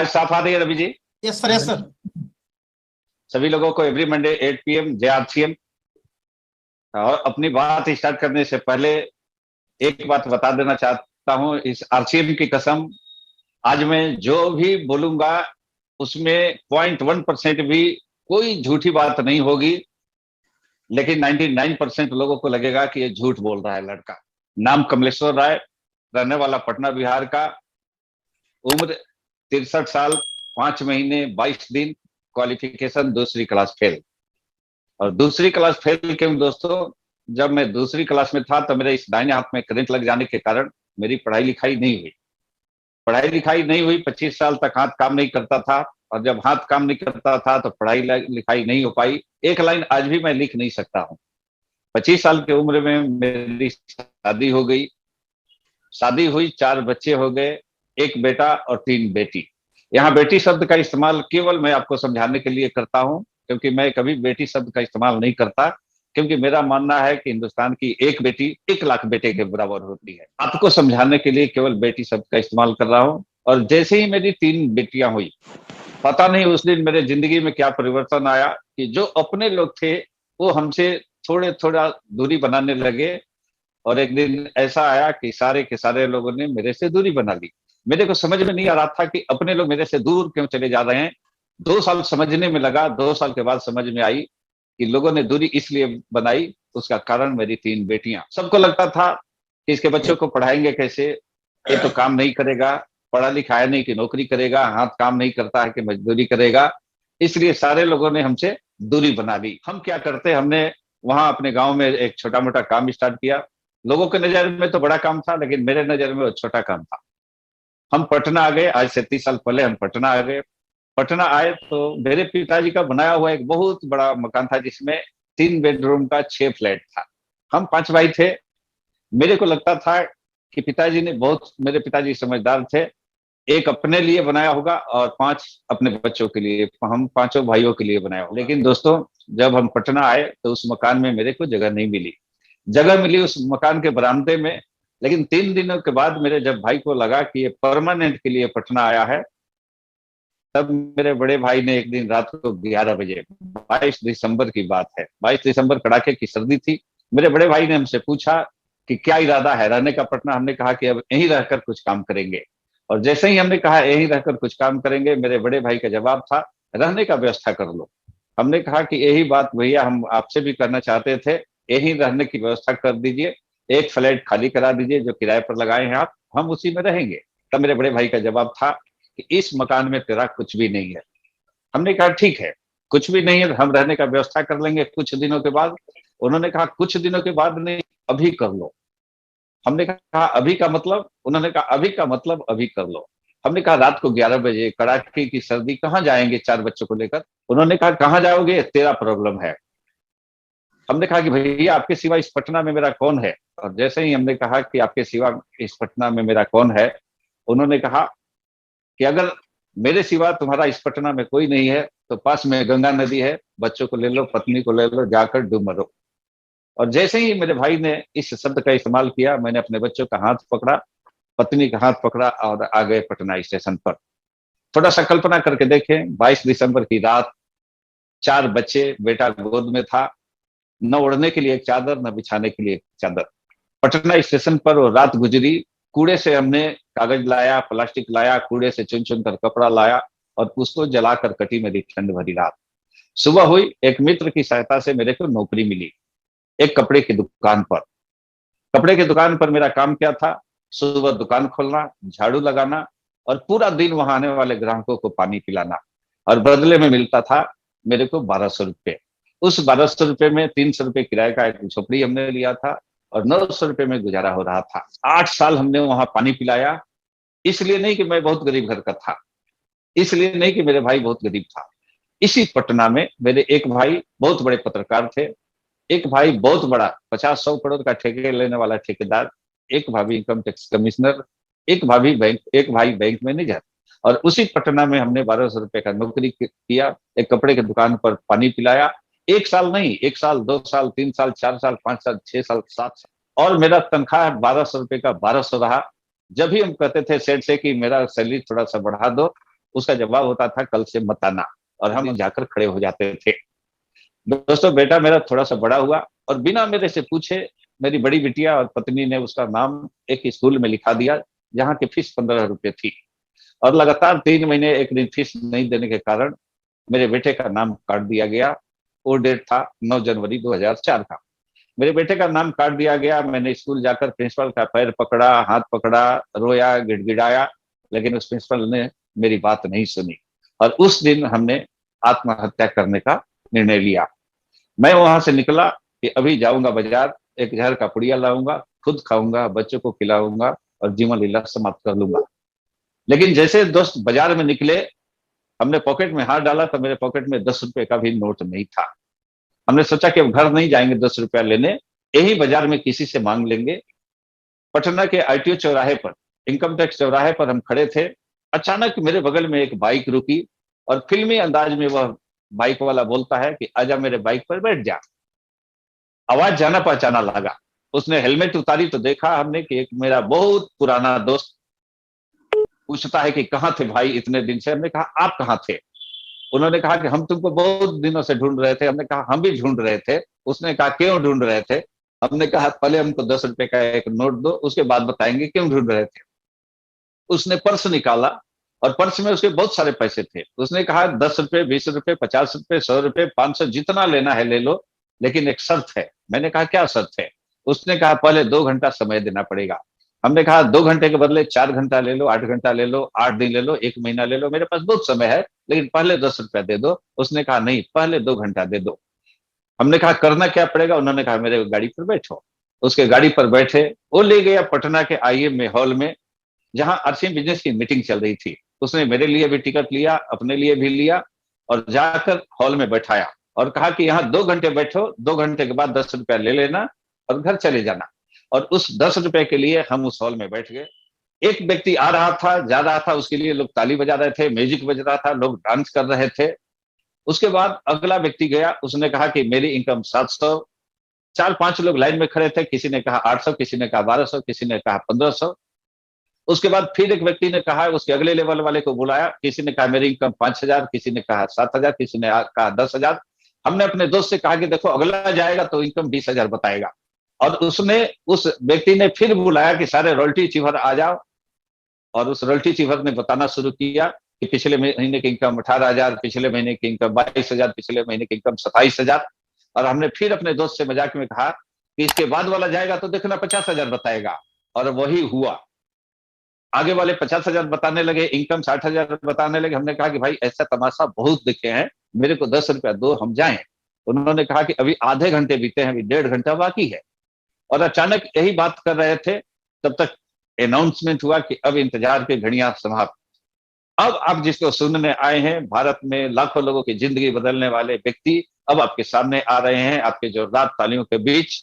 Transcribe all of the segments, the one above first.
आवाज साफ आ रही है Ravi ji? Yes sir, yes sir. सभी लोगों को एवरी मंडे 8 PM जय आरसीएम। और अपनी बात स्टार्ट करने से पहले एक बात बता देना चाहता हूं, इस आरसीएम की कसम, आज मैं जो भी बोलूंगा उसमें 0.1% भी कोई झूठी बात नहीं होगी। लेकिन 99% लोगों को लगेगा कि ये झूठ बोल रहा है लड़का। नाम कमलेश्वर राय, रहने वाला पटना बिहार का, उम्र 63 साल 5 महीने 22 दिन, क्वालिफिकेशन दूसरी क्लास फेल। और दूसरी क्लास फेल क्यों दोस्तों? जब मैं दूसरी क्लास में था तो मेरे इस दाहिने हाथ में करंट लग जाने के कारण मेरी पढ़ाई लिखाई नहीं हुई। पढ़ाई लिखाई नहीं हुई, 25 साल तक हाथ काम नहीं करता था। और जब हाथ काम नहीं करता था तो पढ़ाई लिखाई नहीं हो पाई। एक लाइन आज भी मैं लिख नहीं सकता हूँ। 25 साल की उम्र में मेरी शादी हो गई। शादी हुई, 4 बच्चे हो गए, एक बेटा और 3 बेटी। यहाँ बेटी शब्द का इस्तेमाल केवल मैं आपको समझाने के लिए करता हूँ, क्योंकि मैं कभी बेटी शब्द का इस्तेमाल नहीं करता, क्योंकि मेरा मानना है कि हिंदुस्तान की एक बेटी 1 लाख बेटे के बराबर होती है। आपको समझाने के लिए केवल बेटी शब्द का इस्तेमाल कर रहा हूँ। और जैसे ही मेरी 3 बेटियां हुई, पता नहीं उस दिन मेरे जिंदगी में क्या परिवर्तन आया कि जो अपने लोग थे वो हमसे थोड़े थोड़ा दूरी बनाने लगे। और एक दिन ऐसा आया कि सारे के सारे लोगों ने मेरे से दूरी बना ली। मेरे को समझ में नहीं आ रहा था कि अपने लोग मेरे से दूर क्यों चले जा रहे हैं। 2 साल समझने में लगा, 2 साल के बाद समझ में आई कि लोगों ने दूरी इसलिए बनाई, उसका कारण मेरी 3 बेटियां। सबको लगता था कि इसके बच्चों को पढ़ाएंगे कैसे, ये तो काम नहीं करेगा, पढ़ा लिखा है नहीं कि नौकरी करेगा, हाथ काम नहीं करता है कि मजदूरी करेगा। इसलिए सारे लोगों ने हमसे दूरी बना ली। हम क्या करते, हमने वहां अपने गांव में एक छोटा मोटा काम स्टार्ट किया। लोगों के नजर में तो बड़ा काम था, लेकिन मेरे नजर में वो छोटा काम था। हम पटना आ गए, आज से 30 साल पहले हम पटना आ गए। पटना आए तो मेरे पिताजी का बनाया हुआ एक बहुत बड़ा मकान था, जिसमें 3 बेडरूम का 6 फ्लैट था। हम 5 भाई थे। मेरे को लगता था कि पिताजी ने बहुत, मेरे पिताजी समझदार थे, एक अपने लिए बनाया होगा और 5 अपने बच्चों के लिए, हम पांचों भाइयों के लिए बनाया होगा। लेकिन दोस्तों, जब हम पटना आए तो उस मकान में मेरे को जगह नहीं मिली। जगह मिली उस मकान के बरामदे में। लेकिन 3 दिनों के बाद मेरे जब भाई को लगा कि ये परमानेंट के लिए पटना आया है, तब मेरे बड़े भाई ने एक दिन रात को 11 बजे, 22 दिसंबर की बात है, 22 दिसंबर, कड़ाके की सर्दी थी। मेरे बड़े भाई ने हमसे पूछा कि क्या इरादा है रहने का पटना। हमने कहा कि अब यहीं रहकर कुछ काम करेंगे। और जैसे ही हमने कहा यहीं रहकर कुछ काम करेंगे, मेरे बड़े भाई का जवाब था, रहने का व्यवस्था कर लो। हमने कहा कि यही बात भैया हम आपसे भी करना चाहते थे, यहीं रहने की व्यवस्था कर दीजिए, एक फ्लैट खाली करा दीजिए जो किराए पर लगाए हैं आप, हम उसी में रहेंगे। तब मेरे बड़े भाई का जवाब था कि इस मकान में तेरा कुछ भी नहीं है। हमने कहा ठीक है, कुछ भी नहीं है, हम रहने का व्यवस्था कर लेंगे कुछ दिनों के बाद। उन्होंने कहा कुछ दिनों के बाद नहीं, अभी कर लो। हमने कहा अभी का मतलब? उन्होंने कहा अभी का मतलब अभी कर लो। हमने कहा रात को 11 बजे, कड़ाके की सर्दी, कहाँ जाएंगे 4 बच्चों को लेकर? उन्होंने कहा कहाँ जाओगे, तेरा प्रॉब्लम है। हमने कहा कि भैया आपके सिवा इस पटना में मेरा कौन है? और जैसे ही हमने कहा कि आपके सिवा इस पटना में मेरा कौन है, उन्होंने कहा कि अगर मेरे सिवा तुम्हारा इस पटना में कोई नहीं है तो पास में गंगा नदी है, बच्चों को ले लो, पत्नी को ले लो, जाकर डूब मरो। और जैसे ही मेरे भाई ने इस शब्द का इस्तेमाल किया, मैंने अपने बच्चों का हाथ पकड़ा, पत्नी का हाथ पकड़ा और आ गए पटना स्टेशन पर। थोड़ा सा कल्पना करके देखें, 22 दिसंबर की रात, 4 बच्चे, बेटा गोद में था, न ओढ़ने के लिए एक चादर, न बिछाने के लिए एक चादर। पटना स्टेशन पर वो रात गुजरी। कूड़े से हमने कागज लाया, प्लास्टिक लाया, कूड़े से चुन चुन कर कपड़ा लाया और उसको जलाकर कटी मेरी ठंड भरी रात। सुबह हुई, एक मित्र की सहायता से मेरे को नौकरी मिली एक कपड़े की दुकान पर। कपड़े की दुकान पर मेरा काम क्या था? सुबह दुकान खोलना, झाड़ू लगाना और पूरा दिन वहां आने वाले ग्राहकों को पानी पिलाना। और बदले में मिलता था मेरे को 1200 रुपये। उस 1200 रुपये में 300 रुपये किराए का एक झोपड़ी हमने लिया था और 900 रुपये में गुजारा हो रहा था। 8 साल हमने वहां पानी पिलाया। इसलिए नहीं कि मैं बहुत गरीब घर का था, इसलिए नहीं कि मेरे भाई बहुत गरीब था। इसी पटना में मेरे एक भाई बहुत बड़े पत्रकार थे, एक भाई बहुत बड़ा 50-100 करोड़ का ठेके लेने वाला ठेकेदार, एक भाभी इनकम टैक्स कमिश्नर, एक भाई बैंक मैनेजर। और उसी पटना में हमने 1200 रुपये का नौकरी किया, एक कपड़े की दुकान पर पानी पिलाया। 1 साल नहीं, 1 साल, 2 साल, 3 साल, 4 साल, 5 साल, 6 साल, 7 साल। और मेरा तनख्वाह 1200 रुपये का 1200 रहा। जब भी हम कहते थे सेठ से कि मेरा सैलरी थोड़ा सा बढ़ा दो, उसका जवाब होता था कल से मत आना, और हम जाकर खड़े हो जाते थे। दोस्तों, बेटा मेरा थोड़ा सा बड़ा हुआ और बिना मेरे से पूछे मेरी बड़ी बिटिया और पत्नी ने उसका नाम एक स्कूल में लिखा दिया जहाँ की फीस 15 रुपए थी। और लगातार 3 महीने एक दिन फीस नहीं देने के कारण मेरे बेटे का नाम काट दिया गया। वो डेट था 9 जनवरी 2004 का। मेरे बेटे का नाम काट दिया गया। मैंने स्कूल जाकर प्रिंसिपल का पैर पकड़ा, हाथ पकड़ा, रोया, गिड़गिड़ाया, लेकिन उस प्रिंसिपल ने मेरी बात नहीं सुनी और उस दिन हमने आत्महत्या करने का निर्णय लिया। मैं वहां से निकला कि अभी जाऊंगा बाजार, एक जहर का पुड़िया लाऊंगा, खुद खाऊंगा, बच्चों को खिलाऊंगा और जीवन लीला समाप्त कर लूंगा। लेकिन जैसे दोस्त बाजार में निकले, हमने पॉकेट में हाथ डाला तो मेरे पॉकेट में 10 रुपए का भी नोट नहीं था। हमने सोचा कि अब घर नहीं जाएंगे 10 रुपया लेने, यही बाजार में किसी से मांग लेंगे। पटना के आईटीओ चौराहे पर, इनकम टैक्स चौराहे पर हम खड़े थे। अचानक मेरे बगल में एक बाइक रुकी और फिल्मी अंदाज में वह बाइक वाला बोलता है कि आजा मेरे बाइक पर बैठ जा। आवाज जाना पहचाना लगा। उसने हेलमेट उतारी तो देखा हमने कि एक मेरा बहुत पुराना दोस्त पूछता है कि कहाँ थे भाई इतने दिन से। हमने कहा आप कहाँ थे? उन्होंने कहा कि हम तुमको बहुत दिनों से ढूंढ रहे थे। हमने कहा हम भी ढूंढ रहे थे। उसने कहा क्यों ढूंढ रहे थे? हमने कहा पहले हमको 10 रुपए का एक नोट दो, उसके बाद बताएंगे क्यों ढूंढ रहे थे। उसने पर्स निकाला और पर्स में उसके बहुत सारे पैसे थे। उसने कहा 10 रुपए, 20 रुपए, 50 रुपए, 100 रुपए, 500, जितना लेना है ले लो, लेकिन एक शर्त है। मैंने कहा क्या शर्त है? उसने कहा पहले 2 घंटा समय देना पड़ेगा। हमने कहा 2 घंटे के बदले 4 घंटा ले लो, 8 घंटा ले लो, 8 दिन ले लो, 1 महीना ले लो, मेरे पास बहुत समय है, लेकिन पहले 10 रुपया दे दो। उसने कहा नहीं, पहले 2 घंटा दे दो। हमने कहा करना क्या पड़ेगा? उन्होंने कहा मेरे गाड़ी पर बैठो। उसके गाड़ी पर बैठे, वो ले गया पटना के आईएम में हॉल में, जहां आरसीएम बिजनेस की मीटिंग चल रही थी। उसने मेरे लिए भी टिकट लिया, अपने लिए भी लिया और जाकर हॉल में बैठाया और कहा कि यहाँ 2 घंटे बैठो, 2 घंटे के बाद 10 रुपया ले लेना और घर चले जाना। और उस 10 रुपए के लिए हम उस हॉल में बैठ गए। एक व्यक्ति आ रहा था, जा रहा था, उसके लिए लोग ताली बजा रहे थे, म्यूजिक बज रहा था, लोग डांस कर रहे थे। उसके बाद अगला व्यक्ति गया, उसने कहा कि मेरी इनकम 700। 4-5 लोग लाइन में खड़े थे, किसी ने कहा 800, किसी ने कहा 1200, किसी ने कहा 1500। उसके बाद फिर एक व्यक्ति ने कहा, उसके अगले लेवल वाले को बुलाया, किसी ने कहा मेरी इनकम 5000, किसी ने कहा 7000, किसी ने कहा 10,000। हमने अपने दोस्त से कहा कि देखो अगला जाएगा तो इनकम 20,000 बताएगा। और उसने, उस व्यक्ति ने फिर बुलाया कि सारे रॉयल्टी चीफर आ जाओ। और उस रॉयल्टी चीफर ने बताना शुरू किया कि पिछले महीने की इनकम 18,000, पिछले महीने की इनकम 22,000, पिछले महीने की इनकम 27,000। और हमने फिर अपने दोस्त से मजाक में कहा कि इसके बाद वाला जाएगा तो देखना 50,000 बताएगा। और वही हुआ। आगे वाले 50,000 बताने लगे, इनकम 60,000 बताने लगे। हमने कहा कि भाई ऐसा तमाशा बहुत देखे हैं, मेरे को 10 रुपया दो, हम जाएं। उन्होंने कहा कि अभी आधे घंटे बीते हैं, अभी 1.5 घंटा बाकी है। और अचानक यही बात कर रहे थे, तब तक अनाउंसमेंट हुआ कि अब इंतजार की घड़ियां समाप्त। अब आप जिसको सुनने आए हैं, भारत में लाखों लोगों की जिंदगी बदलने वाले व्यक्ति अब आपके सामने आ रहे हैं, आपके जोरदार तालियों के बीच।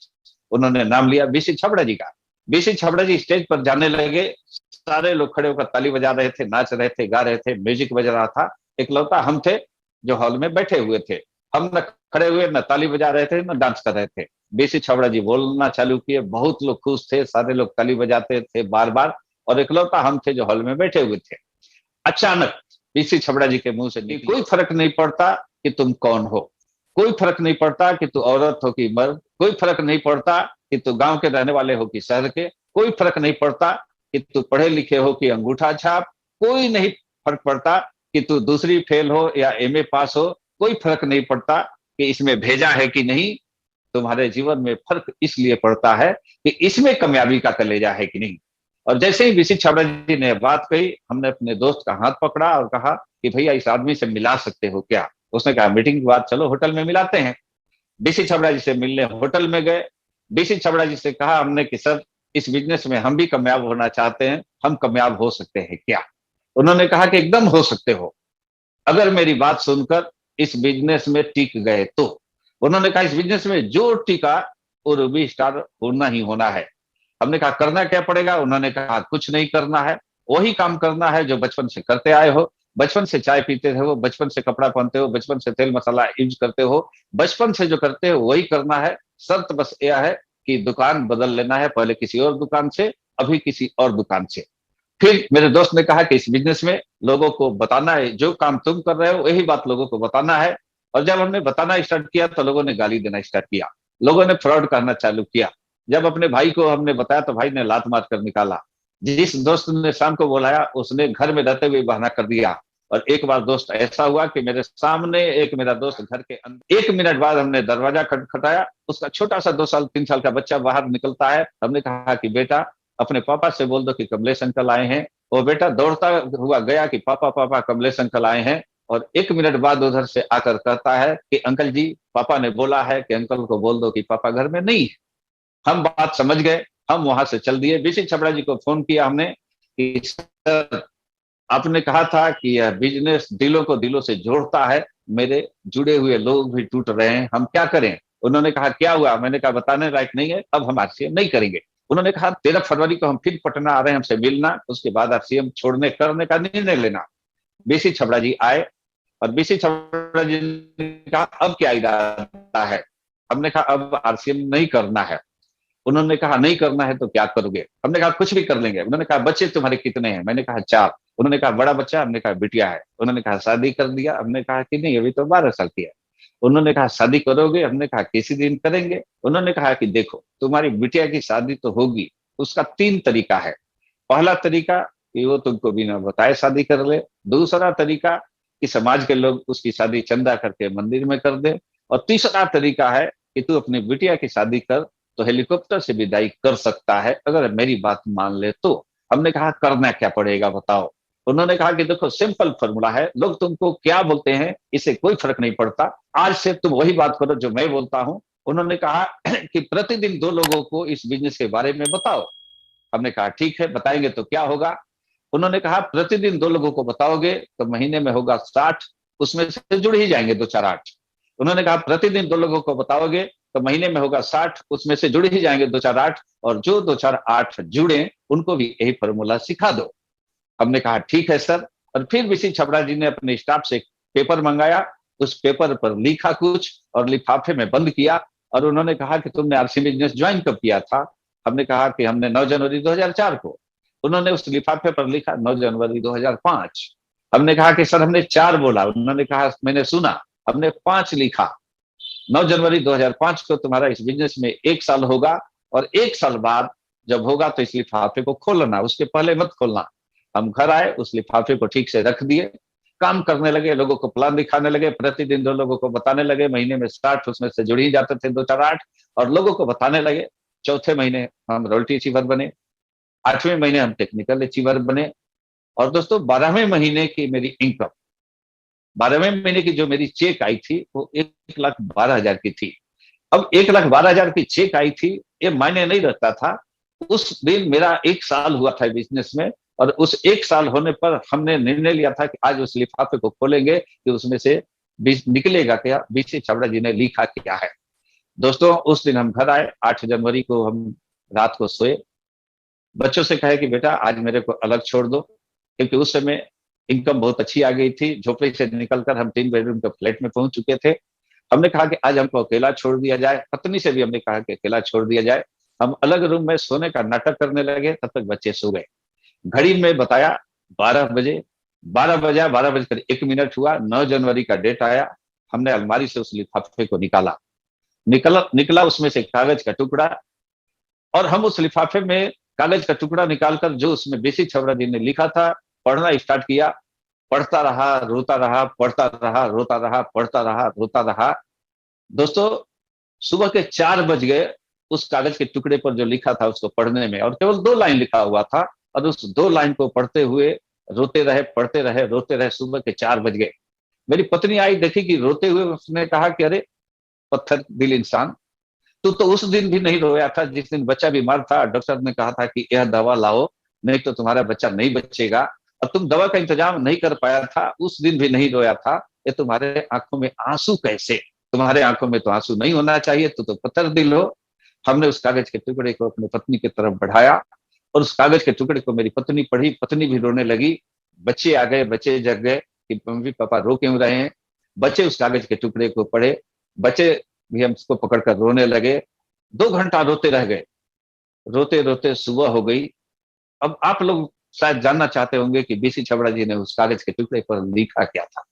उन्होंने नाम लिया बीसी छाबड़ा जी का। बीसी छाबड़ा जी स्टेज पर जाने लगे, सारे लोग खड़े होकर ताली बजा रहे थे, नाच रहे थे, गा रहे थे, म्यूजिक बज रहा था। इकलौता हम थे जो हॉल में बैठे हुए थे। हम न खड़े हुए, न ताली बजा रहे थे, न डांस कर रहे थे। बीसी छाबड़ा जी बोलना चालू किए, बहुत लोग खुश थे, सारे लोग ताली बजाते थे बार बार, और इकलौता हम थे जो हॉल में बैठे हुए थे। अचानक बीसी छाबड़ा जी के मुंह से निकली, कोई फर्क नहीं पड़ता कि तुम कौन हो, कोई फर्क नहीं पड़ता कि तू औरत हो कि मर्द, कोई फर्क नहीं पड़ता कि तू गांव के रहने वाले हो कि शहर के, कोई फर्क नहीं पड़ता कि तू पढ़े लिखे हो कि अंगूठा छाप, कोई नहीं फर्क पड़ता कि तू दूसरी फेल हो या एमए पास हो, कोई फर्क नहीं पड़ता कि इसमें भेजा है कि नहीं। तुम्हारे जीवन में फर्क इसलिए पड़ता है कि इसमें कामयाबी का कलेजा है कि नहीं। और जैसे ही बीसी छाबड़ा जी ने बात कही, हमने अपने दोस्त का हाथ पकड़ा और कहा कि भैया इस आदमी से मिला सकते हो क्या? उसने कहा मीटिंग के बाद चलो होटल में मिलाते हैं। बीसी छाबड़ा जी से मिलने होटल में गए। बीसी छाबड़ा जी से कहा हमने कि सर, इस बिजनेस में हम भी कामयाब होना चाहते हैं, हम कामयाब हो सकते हैं क्या? उन्होंने कहा कि एकदम हो सकते हो, अगर मेरी बात सुनकर इस बिजनेस में टिक गए तो। उन्होंने कहा इस बिजनेस में जो टिका वो रूबी स्टार होना ही होना है। हमने कहा करना क्या पड़ेगा? उन्होंने कहा कुछ नहीं करना है, वही काम करना है जो बचपन से करते आए हो। बचपन से चाय पीते हो, बचपन से कपड़ा पहनते हो, बचपन से तेल मसाला यूज करते हो, बचपन से जो करते हो वही करना है। शर्त बस यह है कि दुकान बदल लेना है, पहले किसी और दुकान से, अभी किसी और दुकान से। फिर मेरे दोस्त ने कहा कि इस बिजनेस में लोगों को बताना है, जो काम तुम कर रहे हो वही बात लोगों को बताना है। और जब हमने बताना स्टार्ट किया तो लोगों ने गाली देना स्टार्ट किया, लोगों ने फ्रॉड करना चालू किया। जब अपने भाई को हमने बताया तो भाई ने लात मार कर निकाला। जिस दोस्त ने शाम को बुलाया उसने घर में रहते हुए बहाना कर दिया। और एक बार दोस्त ऐसा हुआ कि मेरे सामने एक मेरा दोस्त घर के अंदर, 1 मिनट बाद हमने दरवाजा खटखटाया, उसका छोटा सा 2 साल 3 साल का बच्चा बाहर निकलता है। हमने कहा कि बेटा अपने पापा से बोल दो कि कमलेश अंकल आए हैं। वो बेटा दौड़ता हुआ गया कि पापा पापा कमलेश अंकल आए हैं। और 1 मिनट बाद उधर से आकर कहता है कि अंकल जी पापा ने बोला है कि अंकल को बोल दो कि पापा घर में नहीं है। हम बात समझ गए, हम वहां से चल दिए। बीसी छबड़ा जी को फोन किया हमने कि सर आपने कहा था कि यह बिजनेस दिलों को दिलों से जोड़ता है, मेरे जुड़े हुए लोग भी टूट रहे हैं, हम क्या करें। उन्होंने कहा क्या हुआ, मैंने कहा बताने लायक नहीं है, अब हम आरसीएम नहीं करेंगे। उन्होंने कहा 13 फरवरी को हम फिर पटना आ रहे हैं हमसे मिलना, उसके बाद आरसीएम छोड़ने करने का निर्णय लेना। बीसी छबड़ा जी आए और बीसी छबड़ा जी ने कहा अब क्या इरादा है। हमने कहा अब आरसीएम नहीं करना है। उन्होंने कहा नहीं करना है तो क्या करोगे। हमने कहा कुछ भी कर लेंगे। उन्होंने कहा बच्चे तुम्हारे कितने हैं, मैंने कहा 4। उन्होंने कहा बड़ा बच्चा, हमने कहा बिटिया है। उन्होंने कहा शादी कर दिया, हमने कहा कि नहीं अभी तो 12 साल की है। उन्होंने कहा शादी करोगे, हमने कहा किसी दिन करेंगे। उन्होंने कहा कि देखो तुम्हारी बिटिया की शादी तो होगी, उसका 3 तरीका है। पहला तरीका कि वो तुमको बिना बताए शादी कर ले। दूसरा तरीका कि समाज के लोग उसकी शादी चंदा करके मंदिर में कर दे। और तीसरा तरीका है कि तू अपनी बिटिया की शादी कर तो हेलीकॉप्टर से विदाई कर सकता है अगर मेरी बात मान ले तो। हमने कहा करना क्या पड़ेगा बताओ। उन्होंने कहा कि देखो सिंपल फॉर्मूला है, लोग तुमको क्या बोलते हैं इससे कोई फर्क नहीं पड़ता, आज से तुम वही बात करो जो मैं बोलता हूं। उन्होंने कहा कि प्रतिदिन 2 लोगों को इस बिजनेस के बारे में बताओ। हमने कहा ठीक है बताएंगे तो क्या होगा। उन्होंने कहा प्रतिदिन 2 लोगों को बताओगे तो महीने में होगा 60, उसमें से जुड़ ही जाएंगे 2 4 8। उन्होंने कहा प्रतिदिन 2 लोगों को बताओगे तो महीने में होगा 60, उसमें से जुड़ ही जाएंगे 2 4 8। और जो 2 4 8 जुड़े उनको भी यही फॉर्मूला सिखा दो। हमने कहा ठीक है सर। और फिर बीसी छबड़ा जी ने अपने स्टाफ से पेपर मंगाया, उस पेपर पर लिखा कुछ और लिफाफे में बंद किया। और उन्होंने कहा कि तुमने आरसी बिजनेस ज्वाइन कब किया था। हमने कहा कि हमने 9 जनवरी 2004 को। उन्होंने उस लिफाफे पर लिखा 9 जनवरी 2005। हमने कहा कि सर हमने 4 बोला। उन्होंने कहा मैंने सुना, हमने 5 लिखा। 9 जनवरी 2005 को तुम्हारा इस बिजनेस में 1 साल होगा। और 1 साल बाद जब होगा तो इस लिफाफे को खोलना, उसके पहले मत खोलना। हम घर आए, उस लिफाफे को ठीक से रख दिए, काम करने लगे, लोगों को प्लान दिखाने लगे, प्रतिदिन 2 लोगों को बताने लगे। महीने में 60, उसमें से जुड़ ही जाते थे 2 4 8। और लोगों को बताने लगे। चौथे महीने हम रॉयल्टी अचीवर बने, 8वें महीने हम टेक्निकल अचीवर बने। और दोस्तों 12वें महीने की मेरी इनकम, 12वें महीने की जो मेरी चेक आई थी वो 1,12,000 की थी। अब 1,12,000 की चेक आई थी, ये मायने नहीं रखता था। उस दिन मेरा 1 साल हुआ था बिजनेस में। और उस 1 साल होने पर हमने निर्णय लिया था कि आज उस लिफाफे को खोलेंगे कि उसमें से निकलेगा क्या, बीसी छाबड़ा जी ने लिखा क्या है। दोस्तों उस दिन हम घर आए, 8 जनवरी को हम रात को सोए, बच्चों से कहे कि बेटा आज मेरे को अलग छोड़ दो, क्योंकि उस समय इनकम बहुत अच्छी आ गई थी। झोपड़ी से निकलकर हम 3 बेडरूम के फ्लैट में पहुंच चुके थे। हमने कहा कि आज हमको अकेला छोड़ दिया जाए, पत्नी से भी हमने कहा कि अकेला छोड़ दिया जाए। हम अलग रूम में सोने का नाटक करने लगे, तब तक बच्चे सो गए। घड़ी में बताया 12 बजे, 12 बजा, 12 बजकर 1 मिनट हुआ, 9 जनवरी का डेट आया। हमने अलमारी से उस लिफाफे को निकला उसमें से कागज का टुकड़ा। और हम उस लिफाफे में कागज का टुकड़ा निकालकर जो उसमें बेसिक छबरा जी ने लिखा था पढ़ना स्टार्ट किया। पढ़ता रहा, रोता रहा, पढ़ता रहा, रोता रहा, पढ़ता रहा, रोता रहा। दोस्तों सुबह के 4 बज गए उस कागज के टुकड़े पर जो लिखा था उसको पढ़ने में, और केवल 2 लाइन लिखा हुआ था। और उस 2 लाइन को पढ़ते हुए रोते रहे, पढ़ते रहे, रोते रहे, सुबह के 4 बज गए। मेरी पत्नी आई, देखी कि रोते हुए, उसने कहा कि अरे पत्थर दिल इंसान, तू तो उस दिन भी नहीं रोया था जिस दिन बच्चा बीमार था, डॉक्टर ने कहा था कि यह दवा लाओ नहीं तो तुम्हारा बच्चा नहीं बचेगा, और तुम दवा का इंतजाम नहीं कर पाया था, उस दिन भी नहीं रोया था। ये तुम्हारे आंखों में आंसू कैसे, तुम्हारे आंखों में तो आंसू नहीं होना चाहिए, तो पत्थर दिल हो। हमने उस कागज के टुकड़े को अपनी पत्नी की तरफ बढ़ाया और उस कागज के टुकड़े को मेरी पत्नी पढ़ी, पत्नी भी रोने लगी। बच्चे आ गए, बच्चे जग गए कि मम्मी पापा रो क्यों रहे हैं। बच्चे उस कागज के टुकड़े को पढ़े, बच्चे भी हम उसको पकड़कर रोने लगे। 2 घंटा रोते रह गए, रोते रोते सुबह हो गई। अब आप लोग शायद जानना चाहते होंगे कि बीसी छबड़ा जी ने उस कागज के टुकड़े पर लिखा क्या था।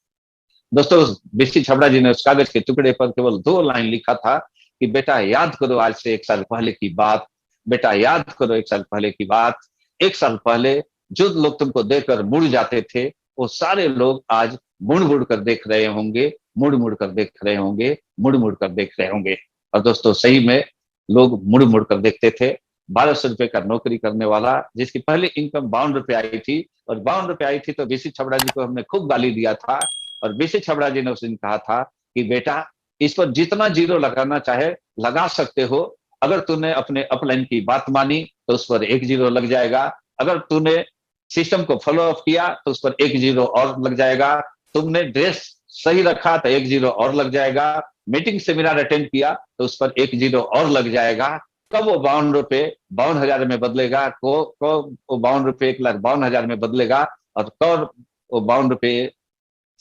दोस्तों, बीसी छबड़ा जी ने उस कागज के टुकड़े पर केवल 2 लाइन लिखा था कि बेटा याद करो आज से 1 साल पहले की बात, बेटा याद करो 1 साल पहले की बात। 1 साल पहले जो लोग तुमको देखकर मुड़ जाते थे, वो सारे लोग आज मुड़ मुड़ कर देख रहे होंगे, मुड़ मुड़ कर देख रहे होंगे, मुड़ मुड़ कर देख रहे होंगे। और दोस्तों, सही में लोग मुड़ मुड़ कर देखते थे। 1200 रुपए का नौकरी करने वाला, जिसकी पहली इनकम 52 रुपए आई थी, और 52 रुपए आई थी तो बीसी छबड़ा जी को हमने खूब गाली दिया था। और बीसी छबड़ा जी ने उस दिन कहा था कि बेटा, इस पर जितना जीरो लगाना चाहे लगा सकते हो। अगर तूने अपने अपलाइन की बात मानी तो उस पर 1 जीरो लग जाएगा। अगर तूने सिस्टम को फॉलो अप किया तो उस पर 1 जीरो और लग जाएगा। तुमने ड्रेस सही रखा तो 1 जीरो और लग जाएगा। मीटिंग सेमिनार अटेंड किया तो उस पर 1 जीरो और लग जाएगा। कब वो 52 रुपए 52 हजार में बदलेगा, को वो 52 रुपए 1,52,000 में बदलेगा, और कब वो 52 रुपए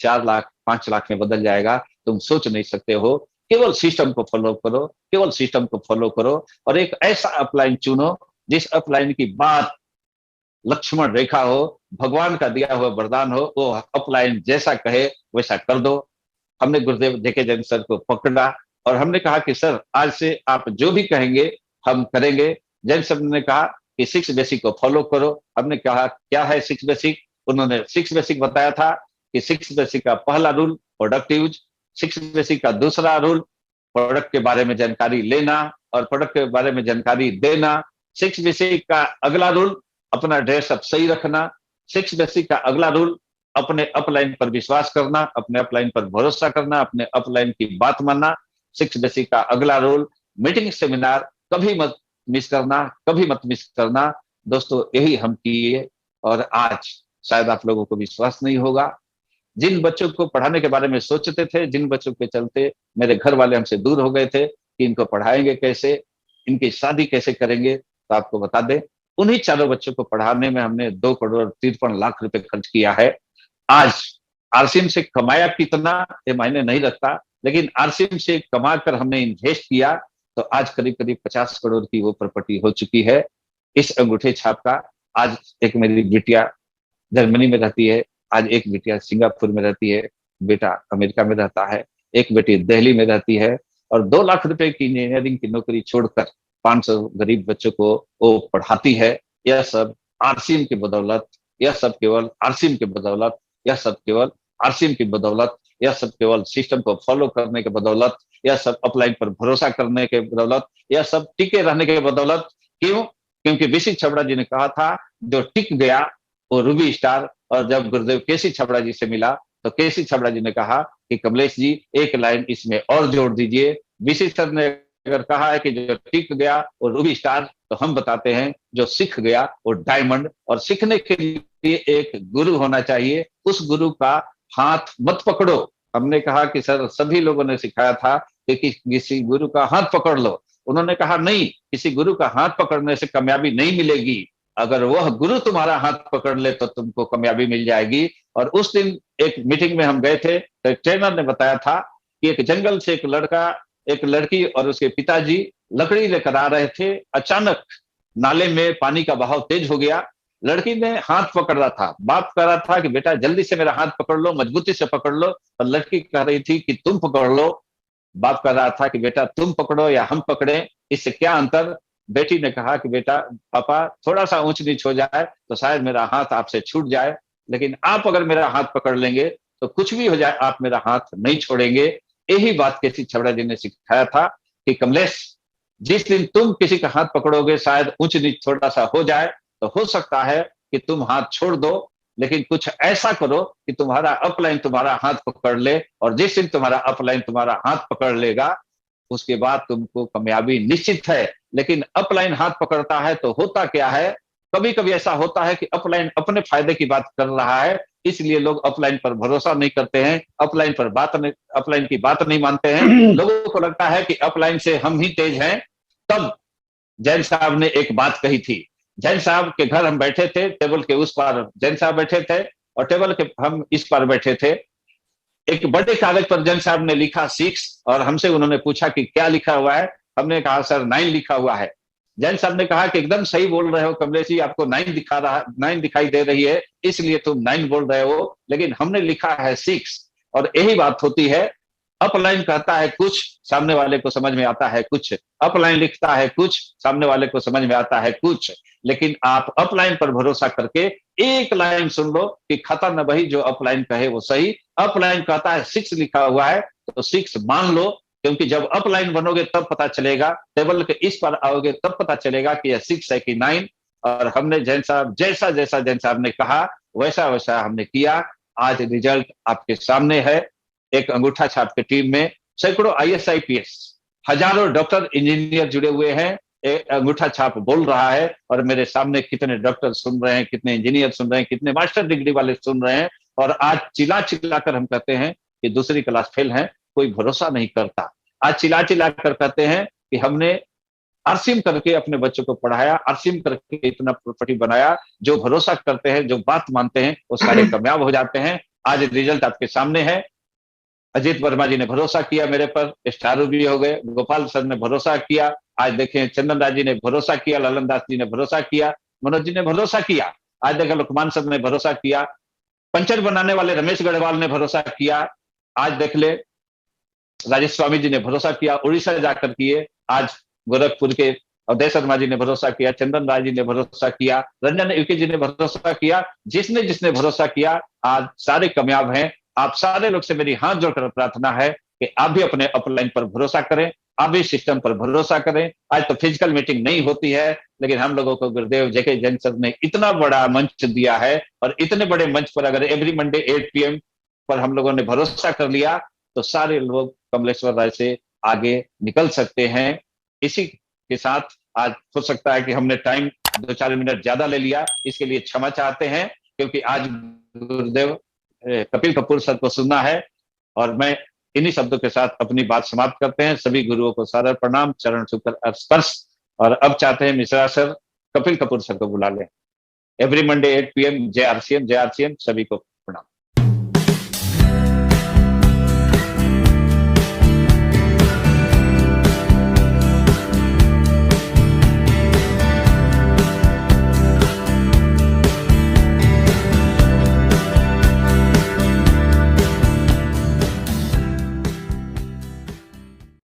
4 लाख 5 लाख में बदल जाएगा, तुम सोच नहीं सकते हो। केवल सिस्टम को फॉलो करो, केवल सिस्टम को फॉलो करो, और एक ऐसा अपलाइन चुनो जिस अपलाइन की बात लक्ष्मण रेखा हो, भगवान का दिया हुआ वरदान हो। वो अपलाइन जैसा कहे वैसा कर दो। हमने गुरुदेव जेके जैन सर को पकड़ा और हमने कहा कि सर, आज से आप जो भी कहेंगे हम करेंगे। जैन सर ने कहा कि 6 बेसिक को फॉलो करो। हमने कहा क्या है 6 बेसिक? उन्होंने 6 बेसिक बताया था कि 6 बेसिक का पहला रूल प्रोडक्ट यूज, 6 बेसिक का दूसरा रूल प्रोडक्ट के बारे में जानकारी लेना और प्रोडक्ट के बारे में जानकारी देना। 6 बेसिक का अगला रूल अपना ड्रेस अप सही रखना। 6 बेसिक का अगला रूल अपने अपलाइन पर विश्वास करना, अपने अपलाइन पर भरोसा करना, अपने अपलाइन की बात मानना। 6 बेसिक का अगला रूल मीटिंग सेमिनार कभी मत मिस करना, कभी मत मिस करना। दोस्तों, यही हम किए और आज शायद आप लोगों को विश्वास नहीं होगा, जिन बच्चों को पढ़ाने के बारे में सोचते थे, जिन बच्चों के चलते मेरे घर वाले हमसे दूर हो गए थे कि इनको पढ़ाएंगे कैसे, इनकी शादी कैसे करेंगे, तो आपको बता दें, उन्हीं चारों बच्चों को पढ़ाने में हमने 2 करोड़ 53 लाख रुपए खर्च किया है। आज आरसीएम से कमाया कितना ये मायने नहीं रखता, लेकिन आरसीएम से कमा कर हमने इन्वेस्ट किया तो आज करीब करीब 50 करोड़ की वो प्रॉपर्टी हो चुकी है। इस अंगूठे छाप का आज एक मेरी बिटिया जर्मनी में रहती है, आज एक बेटिया सिंगापुर में रहती है, बेटा अमेरिका में रहता है, एक बेटी दिल्ली में रहती है, और 2 लाख रुपए की इंजीनियरिंग की नौकरी छोड़कर 500 गरीब बच्चों को वो पढ़ाती है। यह सब आरसीएम की बदौलत, यह सब केवल आरसीएम की बदौलत, यह सब केवल आरसीएम की बदौलत, यह सब केवल सिस्टम को फॉलो करने के बदौलत, यह सब अपलाइन पर भरोसा करने के बदौलत, यह सब टिके रहने के बदौलत। क्यों? क्योंकि बीसी छबड़ा जी ने कहा था जो टिक गया वो रूबी स्टार। और जब गुरुदेव केसी छबड़ा जी से मिला तो केसी छबड़ा जी ने कहा कि कमलेश जी, एक लाइन इसमें और जोड़ दीजिए। बीसी सर ने अगर कहा है कि जो टिक गया वो रूबी स्टार, तो हम बताते हैं जो सीख गया वो डायमंड। और सीखने के लिए एक गुरु होना चाहिए, उस गुरु का हाथ मत पकड़ो। हमने कहा कि सर, सभी लोगों ने सिखाया था कि किसी गुरु का हाथ पकड़ लो। उन्होंने कहा नहीं, किसी गुरु का हाथ पकड़ने से कामयाबी नहीं मिलेगी, अगर वह गुरु तुम्हारा हाथ पकड़ ले तो तुमको कामयाबी मिल जाएगी। और उस दिन एक मीटिंग में हम गए थे तो एक ट्रेनर ने बताया था कि एक जंगल से एक लड़का, एक लड़की और उसके पिताजी लकड़ी लेकर आ रहे थे। अचानक नाले में पानी का बहाव तेज हो गया। लड़की ने हाथ पकड़ रहा था, बाप कह रहा था कि बेटा जल्दी से मेरा हाथ पकड़ लो, मजबूती से पकड़ लो, और लड़की कह रही थी कि तुम पकड़ लो। बाप कह रहा था कि बेटा तुम पकड़ो या हम पकड़े, इससे क्या अंतर? बेटी ने कहा कि बेटा, पापा थोड़ा सा ऊंच नीच हो जाए तो शायद मेरा हाथ आपसे छूट जाए, लेकिन आप अगर मेरा हाथ पकड़ लेंगे तो कुछ भी हो जाए आप मेरा हाथ नहीं छोड़ेंगे। यही बात केसी छबड़ा जी ने सिखाया था कि कमलेश, जिस दिन तुम किसी का हाथ पकड़ोगे शायद ऊंच नीच थोड़ा सा हो जाए, तो हो सकता है कि तुम हाथ छोड़ दो, लेकिन कुछ ऐसा करो कि तुम्हारा अपलाइन तुम्हारा हाथ पकड़ ले। और जिस दिन तुम्हारा अपलाइन तुम्हारा हाथ पकड़ लेगा उसके बाद तुमको कामयाबी निश्चित है। लेकिन अपलाइन हाथ पकड़ता है तो होता क्या है, कभी कभी ऐसा होता है कि अपलाइन अपने फायदे की बात कर रहा है, इसलिए लोग अपलाइन पर भरोसा नहीं करते हैं, अपलाइन की बात नहीं मानते हैं। लोगों को लगता है कि अपलाइन से हम ही तेज हैं। तब जैन साहब ने एक बात कही थी। जैन साहब के घर हम बैठे थे, टेबल के उस पार जैन साहब बैठे थे और टेबल के हम इस पार बैठे थे। एक बड़े कागज पर जैन साहब ने लिखा 6, और हमसे उन्होंने पूछा कि क्या लिखा हुआ है। हमने कहा सर 9 लिखा हुआ है। जैन साहब ने कहा कि एकदम सही बोल रहे हो कमलेश जी, आपको 9 दिखाई दे रही है इसलिए तुम 9 बोल रहे हो, लेकिन हमने लिखा है 6। और यही बात होती है, अपलाइन कहता है कुछ, सामने वाले को समझ में आता है कुछ, अपलाइन लिखता है कुछ, सामने वाले को समझ में आता है कुछ। लेकिन आप अपलाइन पर भरोसा करके एक लाइन सुन लो कि खता न बही जो अपलाइन कहे वो सही। अपलाइन कहता है 6 लिखा हुआ है तो 6 मान लो, क्योंकि जब अपलाइन बनोगे तब पता चलेगा, टेबल के इस पर आओगे तब पता चलेगा कि यह 6 है कि 9। और हमने जैन साहब जैसा जैसा जैन साहब ने कहा वैसा वैसा हमने किया। आज रिजल्ट आपके सामने है। एक अंगूठा छाप के टीम में सैकड़ों आईएएस आईपीएस, हजारों डॉक्टर इंजीनियर जुड़े हुए हैं। एक अंगूठा छाप बोल रहा है और मेरे सामने कितने डॉक्टर सुन रहे हैं, कितने इंजीनियर सुन रहे हैं, कितने मास्टर डिग्री वाले सुन रहे हैं। और आज चिल्ला चिल्ला कर हम कहते हैं कि दूसरी क्लास फेल है, कोई भरोसा नहीं करता। आज चिल्ला चिल्ला कर कहते हैं कि हमने आरसीएम करके अपने बच्चों को पढ़ाया, आरसीएम करके इतना प्रॉपर्टी बनाया। जो भरोसा करते हैं, जो बात मानते हैं, वो सारे कामयाब हो जाते हैं। आज रिजल्ट आपके सामने है। अजीत वर्मा जी ने भरोसा किया मेरे पर, स्टारू भी हो गए, गोपाल सर ने भरोसा किया। आज देखें चंदन राज जी ने भरोसा किया, ललन दास जी ने भरोसा किया, मनोज जी ने भरोसा किया। आज देखें लुकमान सर ने भरोसा किया, पंचर बनाने वाले रमेश गढ़वाल ने भरोसा किया। आज देख ले राजेश स्वामी जी ने भरोसा किया, उड़ीसा जाकर किए। आज गोरखपुर के अवधेश शर्मा जी ने भरोसा किया, चंदन राज जी ने भरोसा किया, रंजन यूके जी ने भरोसा किया। जिसने जिसने भरोसा किया आज सारे कामयाब हैं। आप सारे लोग से मेरी हाथ जोड़कर प्रार्थना है कि आप भी अपने अपलाइन पर भरोसा करें, आप भी सिस्टम पर भरोसा करें। आज तो फिजिकल मीटिंग नहीं होती है, लेकिन हम लोगों को गुरुदेव जेके जैन सर ने इतना बड़ा मंच दिया है, और इतने बड़े मंच पर अगर एवरी मंडे 8 PM पर हम लोगों ने भरोसा कर लिया तो सारे लोग कमलेश्वर राय से आगे निकल सकते हैं। इसी के साथ आज हो सकता है कि हमने टाइम 2-4 मिनट ज्यादा ले लिया, इसके लिए क्षमा चाहते हैं, क्योंकि आज गुरुदेव कपिल कपूर सर को सुनना है। और मैं इन्हीं शब्दों के साथ अपनी बात समाप्त करते हैं। सभी गुरुओं को सादर प्रणाम, चरण छूकर स्पर्श। और अब चाहते हैं मिश्रा सर कपिल कपूर सर को बुला लें। एवरी मंडे 8 PM जय आरसीएम, जय आरसीएम सभी को।